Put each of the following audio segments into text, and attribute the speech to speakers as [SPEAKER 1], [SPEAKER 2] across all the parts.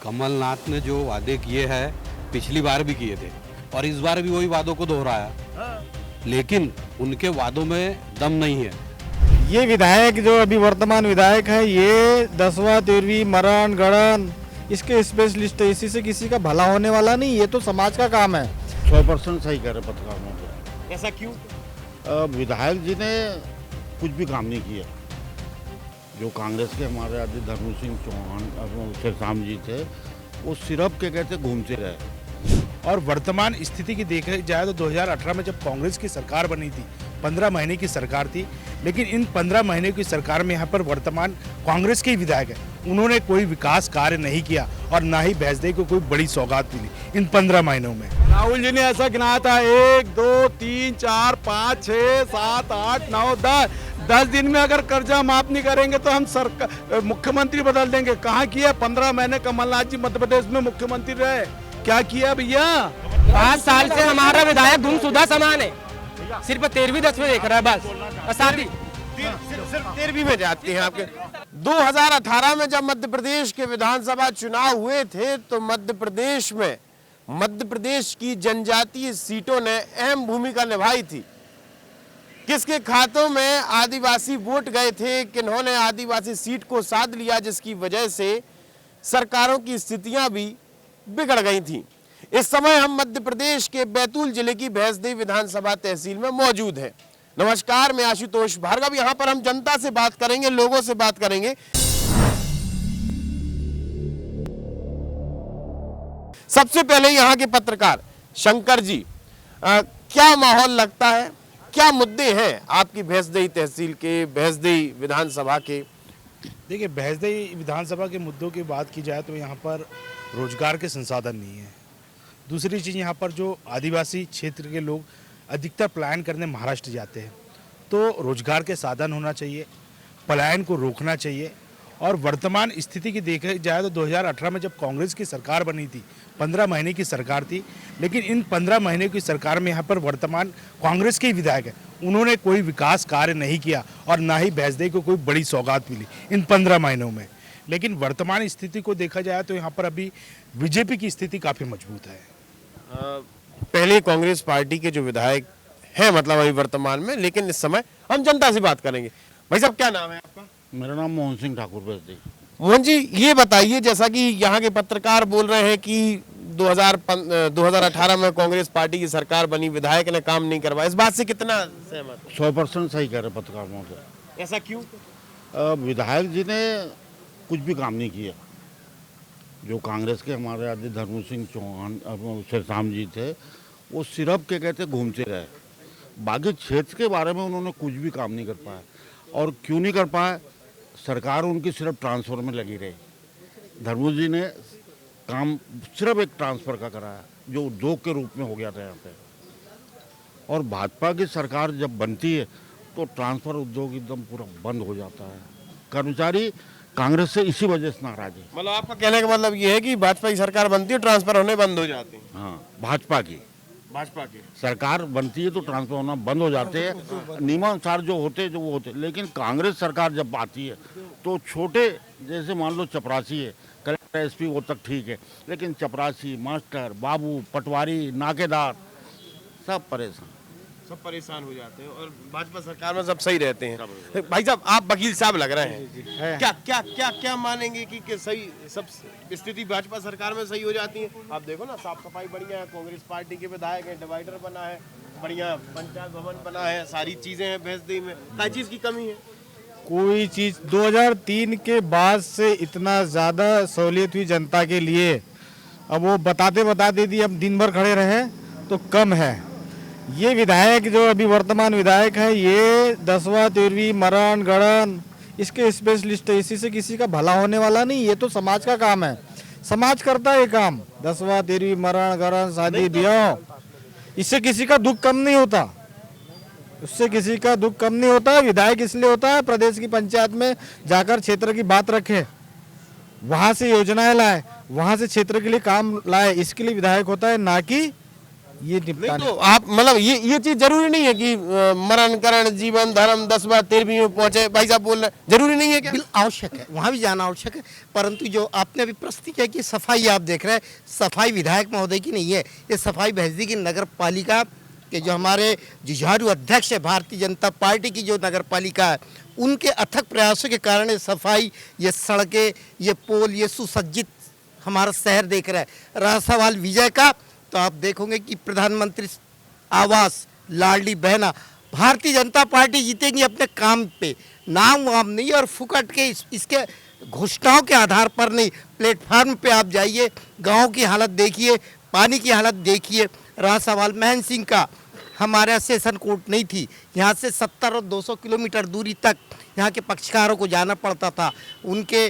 [SPEAKER 1] कमलनाथ ने जो वादे किए हैं पिछली बार भी किए थे और इस बार भी वही वादों को दोहराया, लेकिन उनके वादों में दम नहीं है।
[SPEAKER 2] ये विधायक जो अभी वर्तमान विधायक है ये 10वां 13वीं मरण गणन इसके स्पेशलिस्ट है। इसी से किसी का भला होने वाला नहीं, ये तो समाज का काम है।
[SPEAKER 3] 100% सही कह रहे पत्रकारों को।
[SPEAKER 4] ऐसा क्यों?
[SPEAKER 3] विधायक जी ने कुछ भी काम नहीं किया। जो कांग्रेस के हमारे आदि धर्म सिंह चौहान शेरशाम जी थे, वो सिर्फ के कहते घूमते रहे।
[SPEAKER 5] और वर्तमान स्थिति की देखा जाए तो 2018 में जब कांग्रेस की सरकार बनी थी, 15 महीने की सरकार थी, लेकिन इन 15 महीने की सरकार में यहाँ पर वर्तमान कांग्रेस के ही विधायक है, उन्होंने कोई विकास कार्य नहीं किया और ना ही भैंसदेई को कोई बड़ी सौगात मिली इन 15 महीनों में।
[SPEAKER 2] राहुल जी ने ऐसा गिनाया था 1 2 3 4 5 6 7 8 9 10 दिन में अगर कर्जा माफ नहीं करेंगे तो हम सरकार मुख्यमंत्री बदल देंगे। कहाँ किया? 15 महीने कमलनाथ जी मध्य प्रदेश में मुख्यमंत्री रहे, क्या किया भैया?
[SPEAKER 6] 5 साल से हमारा विधायक गुमशुदा समान है, सिर्फ 13वीं 10वीं देख रहा है बस। और शादी
[SPEAKER 4] सिर्फ 13वीं में जाती हैं आपके। 2018 में जब मध्य प्रदेश के विधानसभा चुनाव हुए थे तो मध्य प्रदेश की जनजातीय सीटों ने अहम भूमिका निभाई थी। किसके खातों में आदिवासी वोट गए थे, किन्होंने आदिवासी सीट को साध लिया, जिसकी वजह से सरकारों की स्थितियां भी बिगड़ गई थी। इस समय हम मध्य प्रदेश के बैतूल जिले की भैंसदेई विधानसभा तहसील में मौजूद हैं। नमस्कार, मैं आशुतोष भार्गव। यहाँ पर हम जनता से बात करेंगे, लोगों से बात करेंगे। सबसे पहले यहाँ के पत्रकार शंकर जी, क्या माहौल लगता है, क्या मुद्दे हैं आपकी भैंसदेई तहसील के, भैंसदेई विधानसभा के?
[SPEAKER 5] देखिए, भैंसदेई विधानसभा के मुद्दों की बात की जाए तो यहाँ पर रोजगार के संसाधन नहीं है। दूसरी चीज़, यहाँ पर जो आदिवासी क्षेत्र के लोग अधिकतर पलायन करने महाराष्ट्र जाते हैं, तो रोजगार के साधन होना चाहिए, पलायन को रोकना चाहिए। और वर्तमान स्थिति की देखा जाए तो 2018 में जब कांग्रेस की सरकार बनी थी, 15 महीने की सरकार थी, लेकिन इन 15 महीने की सरकार में यहाँ पर वर्तमान कांग्रेस के ही विधायक है, उन्होंने कोई विकास कार्य नहीं किया और ना ही भैंसदेई को कोई बड़ी सौगात मिली इन 15 महीनों में। लेकिन वर्तमान स्थिति को देखा जाए तो यहाँ पर अभी बीजेपी की स्थिति काफ़ी मजबूत है।
[SPEAKER 4] पहले कांग्रेस पार्टी के जो विधायक हैं, मतलब अभी वर्तमान में, लेकिन इस समय हम जनता से बात करेंगे। भाई साहब, क्या नाम है आपका?
[SPEAKER 3] मेरा नाम मोहन सिंह ठाकुर भैंसदेई।
[SPEAKER 4] मोहन जी, ये बताइए, जैसा कि यहाँ के पत्रकार बोल रहे हैं कि 2018 में कांग्रेस पार्टी की सरकार बनी, विधायक ने काम नहीं करवाया, इस बात से कितना सहमत?
[SPEAKER 3] 100% सही कह रहे पत्रकारों को।
[SPEAKER 4] ऐसा क्यों?
[SPEAKER 3] विधायक जी ने कुछ भी काम नहीं किया। जो कांग्रेस के हमारे आदि धर्म सिंह चौहान शेरशाम जी थे, वो सिर्फ के कहते घूमते रहे। बाकी क्षेत्र के बारे में उन्होंने कुछ भी काम नहीं कर पाया। और क्यों नहीं कर पाया? सरकार उनकी सिर्फ ट्रांसफ़र में लगी रही। धर्मू जी ने काम सिर्फ एक ट्रांसफ़र का कराया, जो उद्योग के रूप में हो गया था यहाँ पे। और भाजपा की सरकार जब बनती है तो ट्रांसफ़र उद्योग एकदम पूरा बंद हो जाता है। कर्मचारी कांग्रेस से इसी वजह से नाराज है।
[SPEAKER 4] मतलब आपका कहने का मतलब ये है कि भाजपा की सरकार बनती है, ट्रांसफर होने बंद हो जाते हैं?
[SPEAKER 3] हाँ, भाजपा की सरकार बनती है तो ट्रांसफर होना बंद हो जाते हैं, नियमानुसार जो होते जो वो होते। लेकिन कांग्रेस सरकार जब आती है तो छोटे, जैसे मान लो चपरासी है, कलेक्टर एसपी वो तक ठीक है, लेकिन चपरासी, मास्टर, बाबू, पटवारी, नाकेदार सब परेशान
[SPEAKER 4] हो जाते हैं। और भाजपा सरकार में सब सही रहते हैं। भाई साहब, आप वकील साहब लग रहे हैं, क्या क्या क्या क्या मानेंगे कि सही सब स्थिति भाजपा सरकार में सही हो जाती है? आप देखो ना, साफ सफाई बढ़िया है, कांग्रेस पार्टी के विधायक है, डिवाइडर बना है, बढ़िया पंचायत भवन बना है, सारी चीजें हैं भैंसदेई में। क्या चीज की कमी है?
[SPEAKER 2] कोई चीज 2003 के बाद से इतना ज्यादा सहूलियत हुई जनता के लिए, अब वो बताते दी, अब दिन भर खड़े रहे तो कम है। ये विधायक जो अभी वर्तमान विधायक है ये 10वां 13वीं मरण गणन इसके स्पेशलिस्ट है। इसी से किसी का भला होने वाला नहीं, ये तो समाज का काम है, समाज करता है ये काम। 10वां 13वीं मरण गणन, शादी ब्याह, इससे किसी का दुख कम नहीं होता, उससे किसी का दुख कम नहीं होता। विधायक इसलिए होता है प्रदेश की पंचायत में जाकर क्षेत्र की बात रखे, वहाँ से योजनाएं लाए, वहाँ से क्षेत्र के लिए काम लाए, इसके लिए विधायक होता है, ना कि ये
[SPEAKER 4] नहीं
[SPEAKER 2] निपटाने।
[SPEAKER 4] तो आप मतलब ये चीज जरूरी नहीं है कि मरण करण जीवन धर्म 10 बार 13वीं में पहुंचे, भाई साहब बोल रहे हैं, जरूरी नहीं है क्या?
[SPEAKER 7] आवश्यक है, वहाँ भी जाना आवश्यक है, परंतु जो आपने अभी प्रस्तुति किया कि सफाई आप देख रहे हैं, सफाई विधायक महोदय की नहीं है, ये सफाई भैंसदी की नगर पालिका के जो हमारे जुझारू अध्यक्ष है भारतीय जनता पार्टी की जो नगर पालिका है, उनके अथक प्रयासों के कारण ये सफाई, ये सड़कें, ये पोल, ये सुसज्जित हमारा शहर देख रहा है। रहा सवाल विजय का, तो आप देखोगे कि प्रधानमंत्री आवास, लाडली बहना, भारतीय जनता पार्टी जीतेगी अपने काम पे, नाम वाम नहीं और फुकट के इसके घोषणाओं के आधार पर नहीं। प्लेटफार्म पे आप जाइए, गांव की हालत देखिए, पानी की हालत देखिए। रहा सवाल महन सिंह का, हमारे यहाँ सेशन कोर्ट नहीं थी, यहाँ से 70 और 200 किलोमीटर दूरी तक यहाँ के पक्षकारों को जाना पड़ता था। उनके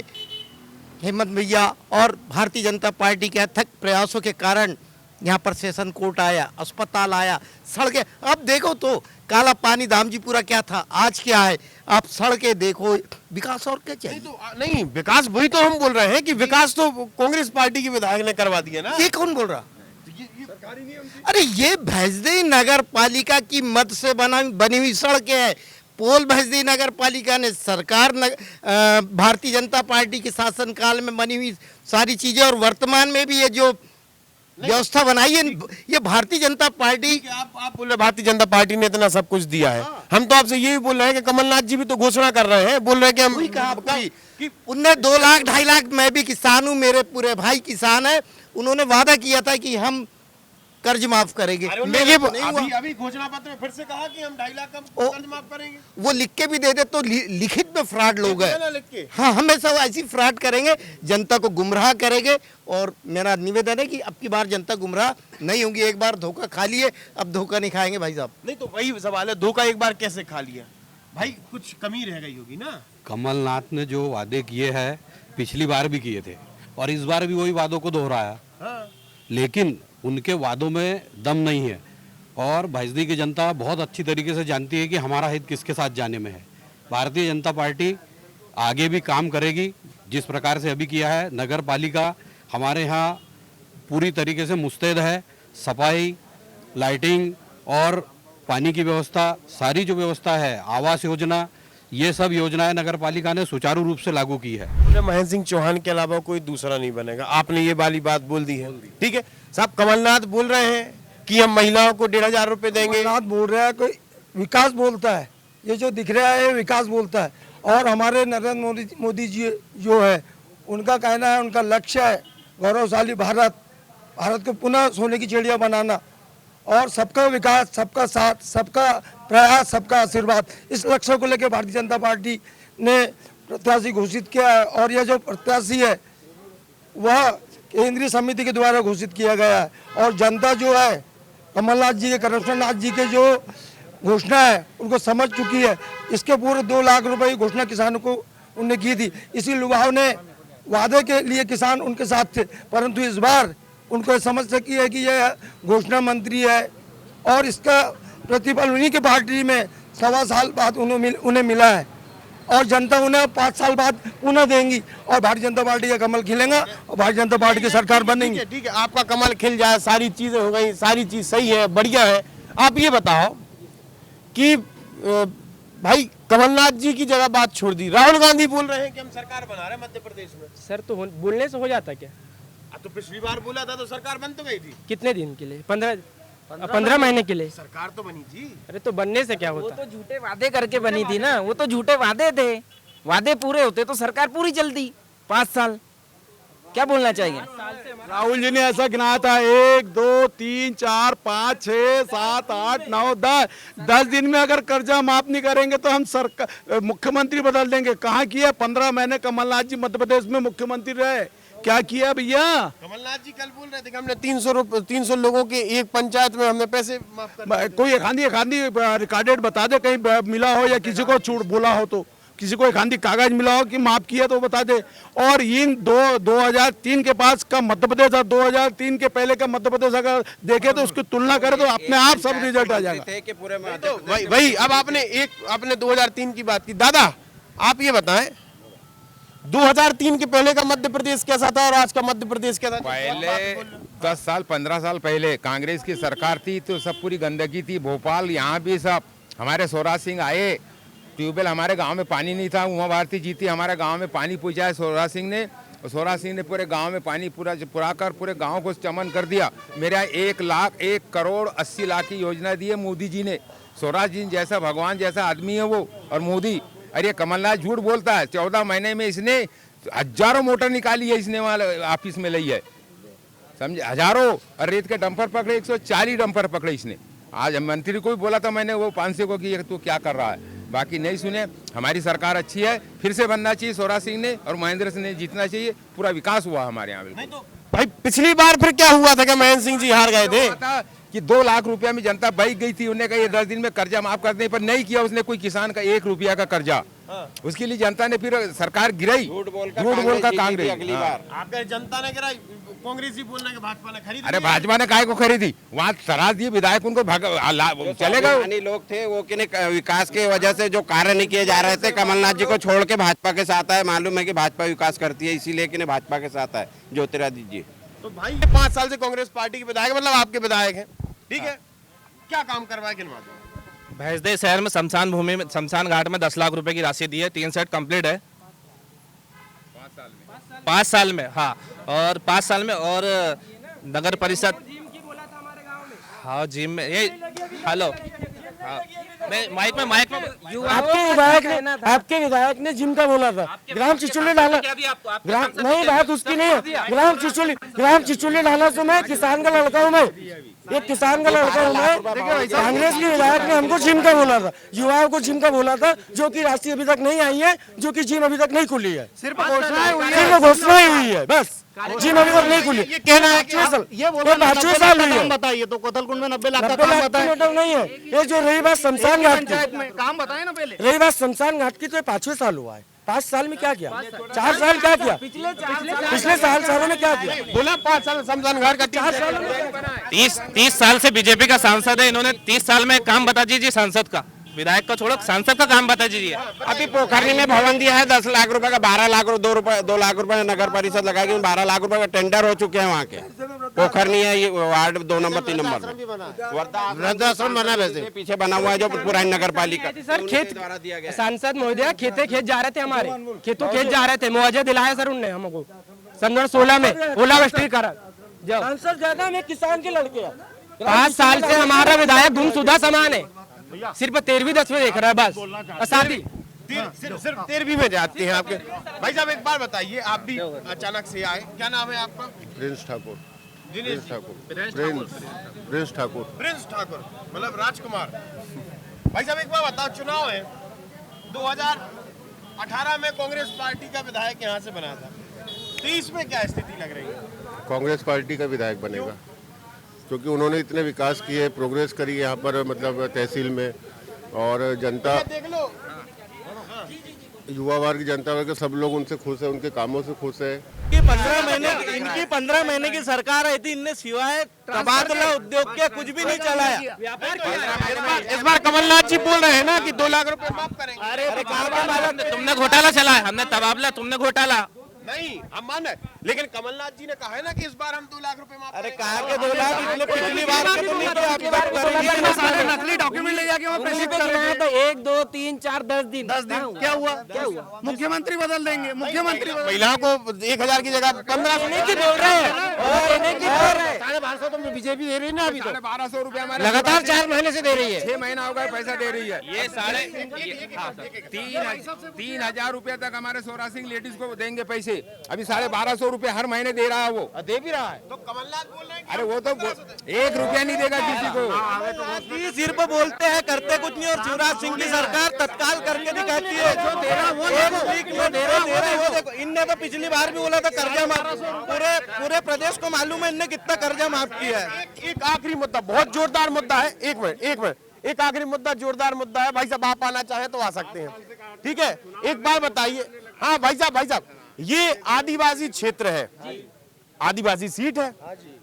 [SPEAKER 7] हेमंत भैया और भारतीय जनता पार्टी के अथक प्रयासों के कारण यहाँ पर सेशन कोर्ट आया, अस्पताल आया, सड़कें। अब देखो तो काला पानी धामजीपुरा क्या था, आज क्या है, आप सड़कें देखो, विकास और क्या चाहिए?
[SPEAKER 4] नहीं विकास, वही तो हम बोल रहे हैं कि विकास तो कांग्रेस पार्टी के विधायक ने करवा दिया ना।
[SPEAKER 7] ये कौन बोल रहा? अरे ये भैंसदी नगर पालिका की मद से बनी हुई सड़कें हैं। पोल भैंसदी नगर पालिका ने सरकार भारतीय जनता पार्टी के शासनकाल में बनी हुई सारी चीजें, और वर्तमान में भी ये जो व्यवस्था बनाई है, ये भारतीय जनता पार्टी।
[SPEAKER 4] आप बोल रहे भारतीय जनता पार्टी ने इतना सब कुछ दिया है, हम तो आपसे यही बोल रहे हैं कि कमलनाथ जी भी तो घोषणा कर रहे हैं, बोल रहे हैं कि हम
[SPEAKER 7] कि उनने 2 लाख 2.5 लाख, मैं भी किसान हूँ, मेरे पूरे भाई किसान है, उन्होंने वादा किया था कि हम कर्ज माफ करेंगे।
[SPEAKER 4] अभी घोषणा पत्र में फिर से कहा कि हम 2.5 लाख का कर्ज माफ करेंगे।
[SPEAKER 7] वो लिख के भी दे दे तो लिखित में फ्रॉड लोग हैं। हाँ, हमेशा ऐसी फ्रॉड करेंगे, जनता को गुमराह करेंगे। और मेरा निवेदन है कि अब की बार जनता गुमराह नहीं होगी। एक बार धोखा खा लिए, अब धोखा नहीं खाएंगे भाई साहब।
[SPEAKER 4] नहीं तो वही सवाल है, धोखा एक बार कैसे खा लिया भाई, कुछ कमी रह गई होगी ना।
[SPEAKER 1] कमलनाथ ने जो वादे किए हैं पिछली बार भी किए थे और इस बार भी वही वादों को दोहराया।
[SPEAKER 4] हाँ।
[SPEAKER 1] लेकिन उनके वादों में दम नहीं है और भैंसदी की जनता बहुत अच्छी तरीके से जानती है कि हमारा हित किसके साथ जाने में है। भारतीय जनता पार्टी आगे भी काम करेगी जिस प्रकार से अभी किया है। नगर पालिका हमारे यहाँ पूरी तरीके से मुस्तैद है। सफाई, लाइटिंग और पानी की व्यवस्था, सारी जो व्यवस्था है, आवास योजना, ये सब योजनाएं नगर पालिका ने सुचारू रूप से लागू की है।
[SPEAKER 4] महेंद्र सिंह चौहान के अलावा कोई दूसरा नहीं बनेगा, आपने ये वाली बात बोल दी है। ठीक है साहब, कमलनाथ बोल रहे हैं कि हम महिलाओं को 1,500 रुपए देंगे।
[SPEAKER 8] कमलनाथ बोल रहा है, कोई विकास बोलता है, ये जो दिख रहा है विकास बोलता है। और हमारे नरेंद्र मोदी जी जो है, उनका कहना है, उनका लक्ष्य है गौरवशाली भारत को पुनः सोने की चिड़िया बनाना, और सबका विकास, सबका साथ, सबका प्रयास, सबका आशीर्वाद। इस लक्ष्य को लेकर भारतीय जनता पार्टी ने प्रत्याशी घोषित किया है। और यह जो प्रत्याशी है वह केंद्रीय समिति के द्वारा घोषित किया गया है। और जनता जो है कमलनाथ जी के, करप्शननाथ जी के जो घोषणा है उनको समझ चुकी है। इसके पूर्व 2 लाख रुपए की घोषणा किसानों को उन्होंने की थी। इसी लुभाव ने वादे के लिए किसान उनके साथ थे, परंतु इस बार उनको समझ सकी है कि यह घोषणा मंत्री है और इसका प्रतिफल उन्हीं के पार्टी में 1.25 साल बाद उन्हें मिला है। और जनता उन्हें 5 साल बाद पुनः देंगी और भारतीय जनता पार्टी का कमल खिलेगा और भारतीय जनता पार्टी की सरकार बनेगी।
[SPEAKER 4] ठीक है, आपका कमल खिल जाए, सारी चीजें हो गई, सारी चीज सही है, बढ़िया है। आप ये बताओ कि भाई कमलनाथ जी की जगह बात छोड़ दी, राहुल गांधी बोल रहे हैं कि हम सरकार बना रहे हैं मध्य प्रदेश में।
[SPEAKER 6] सर तो बोलने से हो जाता क्या?
[SPEAKER 4] तो पिछली बार बोला था तो सरकार बन तो गई थी।
[SPEAKER 6] कितने दिन के लिए? 15 महीने के लिए
[SPEAKER 4] सरकार तो बनी थी।
[SPEAKER 6] अरे तो बनने से क्या
[SPEAKER 9] वो
[SPEAKER 6] होता?
[SPEAKER 9] तो झूठे वादे करके बनी थी ना, वो तो झूठे वादे थे। वादे पूरे होते तो सरकार पूरी चलती। 5 साल क्या बोलना चाहिए?
[SPEAKER 2] राहुल जी ने ऐसा गिनाया था 1 2 3 4 5 6 7 8 9 10 दिन में अगर कर्जा माफ नहीं करेंगे तो हम सरकार मुख्यमंत्री बदल देंगे। कहाँ किया? 15 महीने कमलनाथ जी मध्य प्रदेश में मुख्यमंत्री रहे, क्या किया भैया?
[SPEAKER 4] कमलनाथ जी कल बोल रहे थे कि हमने 300 लोगों के एक पंचायत में हमने पैसे माफ कर।
[SPEAKER 2] कोई एक आंधी रिकॉर्डेड बता दे कहीं मिला हो या किसी को छूट बोला हो, तो किसी को एक आंधी कागज मिला हो कि माफ किया तो बता दे। और इन 2003 के पास का मध्य प्रदेश और 2003 के पहले का मध्य प्रदेश अगर देखे तो उसकी तुलना करें तो अपने आप सब रिजल्ट आ जाएगा।
[SPEAKER 4] तो वही अब आपने 2003 की बात की। दादा आप ये बताएं 2003 के पहले का मध्य प्रदेश कैसा था और आज का मध्य प्रदेश कैसा था?
[SPEAKER 10] पहले 10 साल 15 साल पहले कांग्रेस की सरकार थी तो सब पूरी गंदगी थी। भोपाल यहाँ भी सब हमारे स्वराज सिंह आए, ट्यूबवेल हमारे गांव में पानी नहीं था, उमा भारती जीती, हमारे गांव में पानी पहुँचाया स्वराज सिंह ने। स्वराज सिंह ने पूरे गांव में पानी पूरा कर पूरे गांव को चमन कर दिया। मेरा 1,80,00,000 की योजना दी है मोदी जी ने। स्वराज जी जैसा भगवान जैसा आदमी है वो, और मोदी। अरे कमलनाथ झूठ बोलता है, 14 महीने में इसने हजारों मोटर निकाली है, इसने वहाँ ऑफिस में ली है, समझे, हजारों। और रेत के डंपर पकड़े, 140 डंपर पकड़े इसने। आज मंत्री को भी बोला था मैंने वो 500 को कि तू क्या कर रहा है, बाकी नहीं सुने। हमारी सरकार अच्छी है, फिर से बनना चाहिए स्वराज सिंह ने और महेंद्र सिंह ने जीतना चाहिए। पूरा विकास हुआ हमारे यहाँ।
[SPEAKER 4] नहीं तो भाई पिछली बार फिर क्या हुआ था कि महेंद्र सिंह जी हार गए थे
[SPEAKER 10] कि 2 लाख रुपया में जनता बह गई थी। उन्होंने कहा ये 10 दिन में कर्जा माफ कर दें, पर नहीं किया उसने कोई किसान का 1 रुपया का कर्जा। उसके लिए जनता ने फिर सरकार गिराई, झूठ बोल का कांग्रेस।
[SPEAKER 4] अगली बार आपके जनता ने गिराई, कांग्रेस ही बोलना कि भाजपा ने खरीदी।
[SPEAKER 10] अरे भाजपा ने काहे को खरीदी, वहाँ सराह दिए विधायक उनको चले गए।
[SPEAKER 11] लोग थे वो कि विकास की वजह से जो कार्य नहीं किए जा रहे थे, कमलनाथ जी को छोड़ के भाजपा के साथ आए। मालूम है कि भाजपा विकास करती है, इसीलिए कि भाजपा के साथ आए ज्योतिरादित्य जी।
[SPEAKER 4] तो भाई 5 साल से कांग्रेस पार्टी के विधायक, मतलब आपके विधायक हैं, ठीक है, क्या काम करवाए गिनवा दो।
[SPEAKER 6] भैंसदेव शहर में शमशान भूमि में, शमशान घाट में 10 लाख रुपए की राशि दी है। 3 सेट कंप्लीट है 5 साल में। हाँ, और 5 साल में। और नगर परिषद, हाँ जिम में ये, हेलो, हाँ, माइक में
[SPEAKER 8] आपके विधायक ने जिम का बोला था, ग्राम चिचोली डाला, ग्राम नहीं, बात उसकी नहीं है। ग्राम चिचोली डाला तो मैं किसान का लड़का हूँ, मैं एक किसान का लड़का हूँ मैं। कांग्रेस के विधायक ने हमको जिम का बोला था, युवाओं को जिम का बोला था, जो कि राशि अभी तक नहीं आई है, जो कि जिम अभी तक नहीं खुली है। सिर्फ घोषणा ही हुई है बस, जिम अभी तक नहीं खुली। ये कहना है 5 साल हुई है।
[SPEAKER 3] बताइए तो कोतलकुंड में 90 लाख का
[SPEAKER 8] 90 लाख की नहीं है ये। जो रही बात शमशान घाट की,
[SPEAKER 3] काम बताए ना पहले।
[SPEAKER 8] रही बात शमशान घाट की, तो 5वें साल हुआ है। 5 साल में क्या किया, 4 साल क्या किया, पिछले सालों में क्या किया,
[SPEAKER 4] बोला 5 साल शमशान घाट का, 4 साल
[SPEAKER 6] 30 साल से बीजेपी का सांसद है। इन्होंने 30 साल में काम बता दीजिए सांसद का, विधायक का छोड़ो, सांसद का काम बता दीजिए।
[SPEAKER 11] अभी पोखरनी में भवन दिया है 10 लाख रुपए का, 12 लाख 2 लाख रुपए नगर परिषद लगाएगी, 12 लाख रुपए का टेंडर हो चुके हैं वहाँ के। पोखरनी है ये वार्ड 2 नंबर 3 नंबर वृद्धाश्रम बना, वैसे पीछे बना हुआ है जो पुरानी नगर पालिका
[SPEAKER 6] सर। खेत सांसद महोदय खेत जा रहे थे, हमारे खेतों खेत जा रहे थे, मुआवजा दिलाया सर उनने हमको 2016 में, ओलावृष्टि करा।
[SPEAKER 8] सांसद ज्यादा में किसान के लड़के हैं।
[SPEAKER 6] 5 साल से हमारा विधायक गुमशुदा सामान है, सिर्फ 13वीं 10वीं देख रहा है बस, शादी
[SPEAKER 4] सिर्फ 13वीं में जाते हैं आपके। भाई साहब एक बार बताइए, आप भी अचानक से आए, क्या नाम है आपका?
[SPEAKER 3] प्रिंस ठाकुर,
[SPEAKER 4] मतलब राजकुमार। भाई साहब एक बार बताओ, चुनाव है 2018 में कांग्रेस पार्टी का विधायक यहाँ से बना था, 23 में क्या स्थिति लग रही है?
[SPEAKER 12] कांग्रेस पार्टी का विधायक बनेगा, क्योंकि उन्होंने इतने विकास किए, प्रोग्रेस करी यहाँ पर, मतलब तहसील में। और जनता,
[SPEAKER 4] देख लो,
[SPEAKER 12] युवा वर्ग, जनता वर्ग, सब लोग उनसे खुश है, उनके कामों से खुश है।
[SPEAKER 8] इनकी 15 महीने की सरकार आई थी, इनने सिवाय तबादला उद्योग के कुछ भी नहीं चलाया।
[SPEAKER 4] इस बार कमलनाथ जी बोल रहे हैं ना कि 2 लाख रुपए माफ करेंगे।
[SPEAKER 6] अरे तुमने घोटाला चलाया, हमने तबादला, तुमने घोटाला
[SPEAKER 4] नहीं, हम मान है, लेकिन कमलनाथ जी ने कहा है ना कि इस बार हम 2 लाख रुपए माफ
[SPEAKER 8] अरे कहा के 2 लाख, पिछली बार के तो नहीं थे, आपकी बात कर रही है।
[SPEAKER 9] सारे नकली डॉक्यूमेंट ले जाके वहाँ प्रेसिडेंट कर रहे हैं। तो 1 2 3 4 10 दिन
[SPEAKER 8] क्या हुआ, मुख्यमंत्री बदल देंगे, मुख्यमंत्री
[SPEAKER 4] महिलाओं को 1000 की जगह 1500
[SPEAKER 8] की बोल रहे हैं,
[SPEAKER 4] 1250 तो बीजेपी दे रही है ना अभी, तो
[SPEAKER 10] 1200 रुपया
[SPEAKER 4] लगातार 4 महीने से दे रही है,
[SPEAKER 10] 6 महीना हो गया पैसा दे रही है। ये 3,000 रुपया तक हमारे स्वराज सिंह लेडीज को देंगे पैसे। अभी 1250 रुपए हर महीने दे रहा है, वो
[SPEAKER 4] दे भी रहा है। तो कमलनाथ बोल रहे हैं,
[SPEAKER 10] अरे वो तो 1 रुपया नहीं देगा किसी को।
[SPEAKER 8] सिर्फ बोलते हैं, करते कुछ नहीं। और शिवराज सिंह की सरकार तत्काल करके दिखाती है, जो दे रहा वो दे रहा वो देखो। इनने तो पिछली बार भी बोला था कर्जा माफ, पूरे प्रदेश को मालूम है इनने कितना कर्जा माफ किया है।
[SPEAKER 4] एक आखिरी मुद्दा, बहुत जोरदार मुद्दा है, एक मिनट, एक आखिरी मुद्दा, जोरदार मुद्दा है। भाई साहब आप आना चाहे तो आ सकते हैं, ठीक है? एक बार बताइए, हाँ भाई साहब, ये आदिवासी क्षेत्र है, आदिवासी सीट है,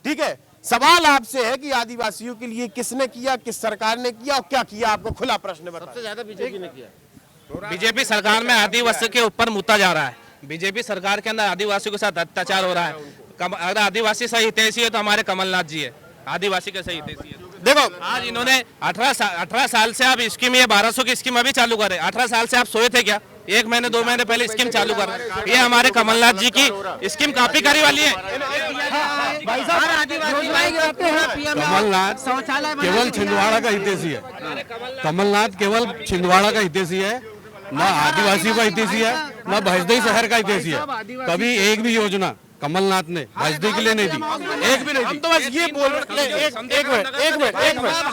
[SPEAKER 4] ठीक है? सवाल आपसे है कि आदिवासियों के लिए किसने किया, किस सरकार ने किया और क्या किया, आपको खुला प्रश्न बताइए।
[SPEAKER 6] सबसे ज्यादा बीजेपी ने किया। बीजेपी सरकार में आदिवासी के ऊपर मुद्दा जा रहा है, बीजेपी सरकार के अंदर आदिवासियों के साथ अत्याचार हो रहा है। अगर आदिवासी सही हितैषी है तो हमारे कमलनाथ जी है, आदिवासी के सही हितैषी है।
[SPEAKER 4] देखो
[SPEAKER 6] आज इन्होंने 18 साल से आप स्कीम, ये 1200 की स्कीम अभी चालू कर रहे हैं। 18 साल से आप सोए थे क्या? 1 महीने 2 महीने पहले स्कीम चालू कर रहे हैं। ये हमारे कमलनाथ जी की स्कीम काफी करी वाली है।
[SPEAKER 1] कमलनाथ केवल छिंदवाड़ा का हितैषी है, कमलनाथ केवल छिंदवाड़ा का हितैषी है, ना आदिवासियों का हितैषी है, ना भैंसदेई शहर का हितैषी है। कभी एक भी योजना कमलनाथ ने भैंसदेई के लिए नहीं दी, एक भी नहीं दी।
[SPEAKER 4] हम तो बस ये बोल रहे हैं, एक मिनट,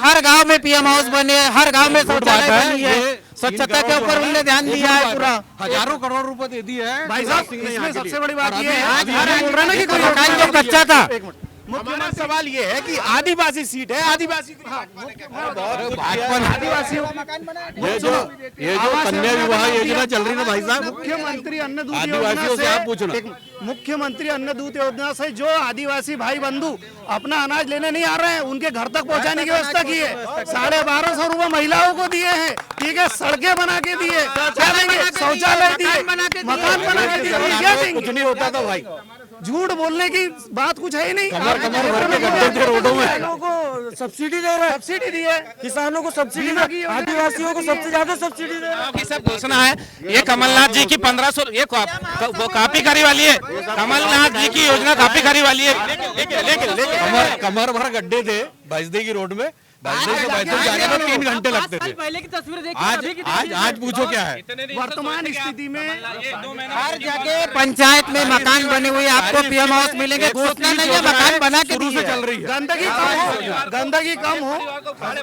[SPEAKER 7] हर गांव में पीएम हाउस बने, हर गांव में शौचालय बनी है, स्वच्छता के ऊपर उन्होंने ध्यान दिया है पूरा।
[SPEAKER 1] हजारों करोड़ रुपए दे दिए है
[SPEAKER 2] भाई साहब, इसमें सबसे बड़ी बात ये है,
[SPEAKER 7] आज मकान जो बच्चा था,
[SPEAKER 4] हमारा सवाल ये है कि आदिवासी सीट है, आदिवासी
[SPEAKER 1] ये जो कन्या विवाह योजना चल रही है ना भाई साहब,
[SPEAKER 2] मुख्यमंत्री अन्न दूध
[SPEAKER 1] आदिवासियों से आप पूछना।
[SPEAKER 2] मुख्यमंत्री अन्न दूध योजना से जो आदिवासी भाई बंधु अपना अनाज लेने नहीं आ रहे हैं, उनके घर तक पहुंचाने की व्यवस्था की है। 1250 रुपए महिलाओं को दिए हैं, ठीक है, सड़कें बना के दिए, क्या देंगे, शौचालय दिए, मकान बना के दिए, क्या देंगे?
[SPEAKER 1] कुछ नहीं होता था भाई,
[SPEAKER 2] झूठ बोलने की बात कुछ है ही नहीं।
[SPEAKER 1] कमर भर के गड्ढे थे रोडों में।
[SPEAKER 2] सब्सिडी दे रहे हैं, सब्सिडी दी है, किसानों को सब्सिडी लगी, आदिवासियों को सबसे ज्यादा सब्सिडी दे रहे हैं।
[SPEAKER 6] की सब घोषणा है। ये कमलनाथ जी की 1500 ये वो काफी करी वाली है। कमलनाथ जी की योजना काफी करी वाली है।
[SPEAKER 1] कमर भर गड्ढे थे भैंसदेई की रोड में, भैंसदेई से बैतूल जाने में 3 घंटे लगते थे।
[SPEAKER 9] पहले की तस्वीर
[SPEAKER 1] आज पूछो क्या है
[SPEAKER 2] वर्तमान स्थिति में
[SPEAKER 7] हर जगह पंचायत में मकान बने हुए, आपको पीएम हाउस मिलेंगे, घोषणा नहीं है, मकान बना के
[SPEAKER 1] शुरू से चल रही है।
[SPEAKER 2] गंदगी कम हो,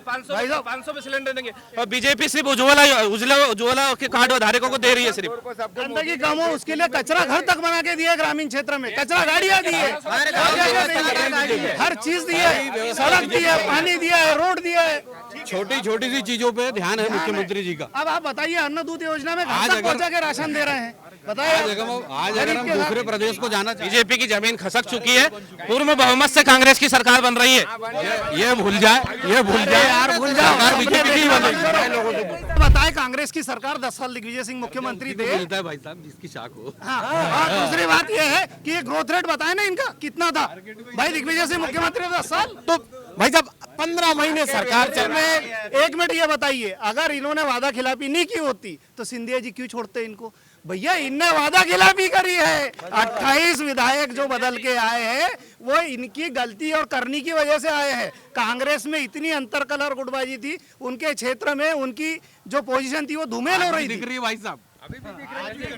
[SPEAKER 6] 500 में सिलेंडर देंगे। और बीजेपी सिर्फ उज्ज्वला के कार्ड धारकों को दे रही है सिर्फ।
[SPEAKER 2] गंदगी कम हो उसके लिए कचरा घर तक बना के दिए, ग्रामीण क्षेत्र में कचरा गाड़ियां दी है, हर चीज दी है, सड़क दी है, पानी दिया है, रोड दिया है।
[SPEAKER 1] छोटी छोटी सी चीजों पे ध्यान है मुख्यमंत्री जी का।
[SPEAKER 2] अब आप बताइए, अन्न दूध योजना में घर तक पहुंचा के राशन दे रहे हैं, बताइए।
[SPEAKER 1] आज अगर हम दूसरे प्रदेश को जाना चाहिए,
[SPEAKER 6] बीजेपी की जमीन खसक चुकी है, पूर्ण बहुमत से कांग्रेस की सरकार बन रही है।
[SPEAKER 1] ये भूल जाए यार, भूल जाए, सरकार बीजेपी की बनेगी।
[SPEAKER 2] बताए कांग्रेस की सरकार 10 साल दिग्विजय सिंह मुख्यमंत्री थे।
[SPEAKER 1] मिलता है भाई साहब जिसकी शाख हो।
[SPEAKER 2] और दूसरी बात यह है कि ये ग्रोथ रेट बताए ना इनका कितना था भाई, दिग्विजय सिंह मुख्यमंत्री 10 साल।
[SPEAKER 4] तो भाई साहब 15 महीने सरकार चल रही है।
[SPEAKER 2] एक मिनट ये बताइए, अगर इन्होंने वादा खिलाफी नहीं की होती तो सिंधिया जी क्यों छोड़ते इनको? भैया इनने वादा खिलाफी करी है। 28 विधायक जो बदल के आए हैं वो इनकी गलती और करनी की वजह से आए हैं। कांग्रेस में इतनी अंतर कलर गुटबाजी थी, उनके क्षेत्र में उनकी जो पोजीशन थी वो धूमेल हो रही थी।
[SPEAKER 1] भाई साहब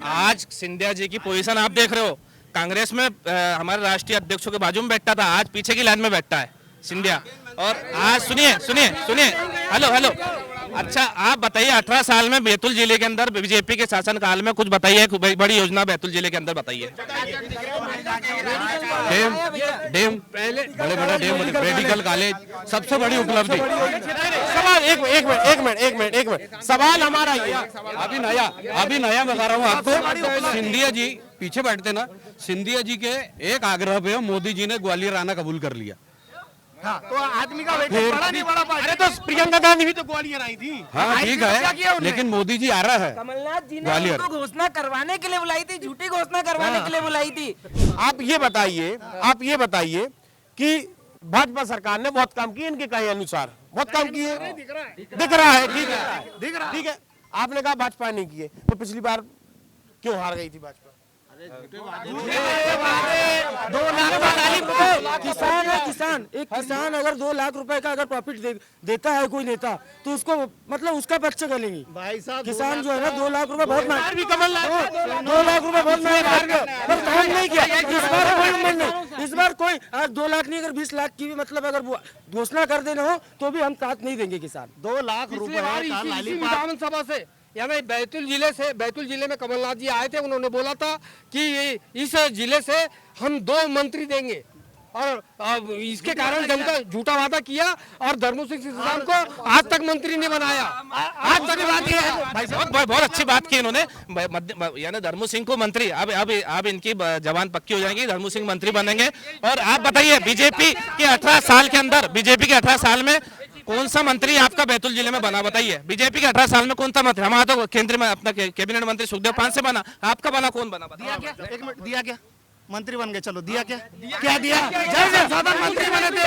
[SPEAKER 6] आज सिंधिया जी की पोजीशन आप देख रहे हो, कांग्रेस में हमारे राष्ट्रीय अध्यक्षों के बाजू में बैठता था, आज पीछे की लाइन में बैठता है सिंधिया। और आज सुनिए, हेलो, अच्छा आप बताइए 18 साल में बैतूल जिले के अंदर बीजेपी के शासन काल में कुछ बताइए, बड़ी योजना बैतूल जिले के अंदर बताइए।
[SPEAKER 1] डेम पहले बड़े डेम, मेडिकल कॉलेज, सबसे बड़ी उपलब्धि।
[SPEAKER 4] सवाल एक मिनट सवाल हमारा ये,
[SPEAKER 1] अभी नया बता रहा हूँ आपको। सिंधिया जी पीछे बैठते ना, सिंधिया जी के एक आग्रह पे मोदी जी ने ग्वालियर आना कबूल कर लिया।
[SPEAKER 2] हाँ, तो आदमी का वेटेज बड़ा नहीं बड़ा।
[SPEAKER 4] अरे तो प्रियंका गांधी भी तो ग्वालियर आई थी।
[SPEAKER 1] हाँ ठीक है, लेकिन मोदी जी आ रहा है
[SPEAKER 9] कमलनाथ जी ने
[SPEAKER 1] ग्वालियर।
[SPEAKER 9] उनको घोषणा करवाने के लिए बुलाई थी, झूठी घोषणा करवाने के लिए बुलाई थी।
[SPEAKER 4] आप ये बताइए कि भाजपा सरकार ने बहुत काम किए, इनके कहे अनुसार बहुत काम किए, दिख रहा है, ठीक है। आपने कहा भाजपा नहीं किए, तो पिछली बार क्यों हार गई थी भाजपा?
[SPEAKER 8] 2 लाख किसान एक किसान अगर 2 लाख रुपए का अगर प्रॉफिट देता है कोई नेता, तो उसको मतलब उसका पक्ष करेंगे
[SPEAKER 2] भाई साहब।
[SPEAKER 8] किसान जो है ना 2 लाख रुपए बहुत महंगा,
[SPEAKER 4] भी कमलनाथ
[SPEAKER 8] 2 लाख रुपए बहुत महंगा, पर काम नहीं किया। इस बार कोई उम्मीद नहीं, इस बार कोई आज 2 लाख नहीं, अगर 20 लाख की भी मतलब अगर घोषणा कर देना हो तो भी हम साथ नहीं देंगे किसान।
[SPEAKER 2] 2 लाख रुपए
[SPEAKER 8] विधानसभा से यानी बैतूल जिले में कमलनाथ जी आए थे, उन्होंने बोला था कि इस जिले से हम 2 मंत्री देंगे, और इसके कारण जनता झूठा वादा किया और धर्मू सिंह सिद्धराम को आज तक मंत्री ने बनाया। आज तक बात ये है
[SPEAKER 6] भाई साहब, बहुत अच्छी बात की इन्होंने, यानी धर्मू सिंह को मंत्री, अब इनकी जवान पक्की हो जाएंगी, धर्मू सिंह मंत्री बनेंगे। और आप बताइए बीजेपी के 18 साल के अंदर, बीजेपी के 18 साल में कौन सा मंत्री आपका बैतूल जिले में बना बताइए? बीजेपी के 18 साल में कौन सा मंत्री? हमारा तो केंद्र में अपना कैबिनेट मंत्री सुखदेव पांसे से बना, आपका बना कौन बना? बताइए।
[SPEAKER 7] एक मिनट, दिया क्या? मंत्री बन गए, चलो दिया क्या? क्या दिया? जल संसाधन मंत्री बने थे,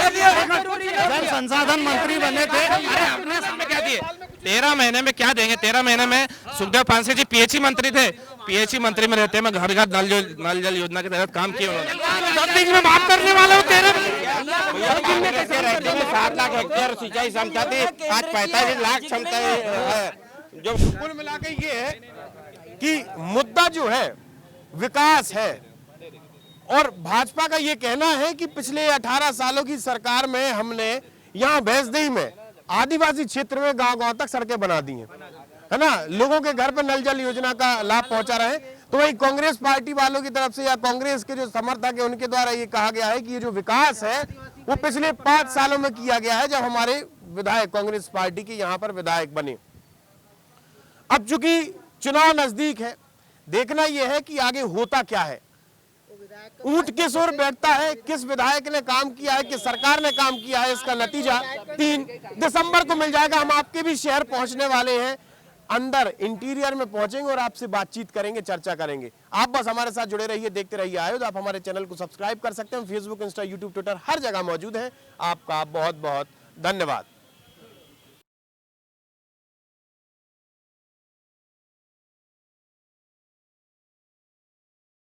[SPEAKER 7] जल संसाधन मंत्री बने थे,
[SPEAKER 6] अपने सामने क्या दिए? 13 महीने में क्या देंगे? 13 महीने में सुखदेव पांसे जी पीएचई मंत्री थे, पीएचई मंत्री में रहते में घर घर नल जल योजना के तहत काम किए उन्होंने। में बात करने वाला हूँ 13
[SPEAKER 11] 7 लाख हेक्टेयर सिंचाई क्षमता थी, आज 45 लाख क्षमता है। जो
[SPEAKER 4] कुल मिला के ये है कि मुद्दा जो है विकास है, और भाजपा का ये कहना है कि पिछले 18 सालों की सरकार में हमने यहाँ भैंसदेही में आदिवासी क्षेत्र में गांव-गांव तक सड़कें बना दी हैं, है ना, लोगों के घर पर नल जल योजना का लाभ पहुंचा रहे हैं। तो वही कांग्रेस पार्टी वालों की तरफ से या कांग्रेस के जो समर्थक है उनके द्वारा ये कहा गया है कि ये जो विकास है वो पिछले 5 सालों में किया गया है, जब हमारे विधायक कांग्रेस पार्टी के यहाँ पर विधायक बने। अब चूंकि चुनाव नजदीक है, देखना यह है कि आगे होता क्या है। ऊंट किस ओर बैठता है, किस विधायक ने काम किया है, किस सरकार ने काम किया है, इसका नतीजा 3 दिसंबर को मिल जाएगा। हम आपके भी शहर पहुंचने वाले हैं, अंदर इंटीरियर में पहुंचेंगे और आपसे बातचीत करेंगे, चर्चा करेंगे। आप बस हमारे साथ जुड़े रहिए, देखते रहिए आयोज। आप हमारे चैनल को सब्सक्राइब कर सकते हैं, फेसबुक, इंस्टा, यूट्यूब, ट्विटर हर जगह मौजूद है। आपका बहुत बहुत धन्यवाद।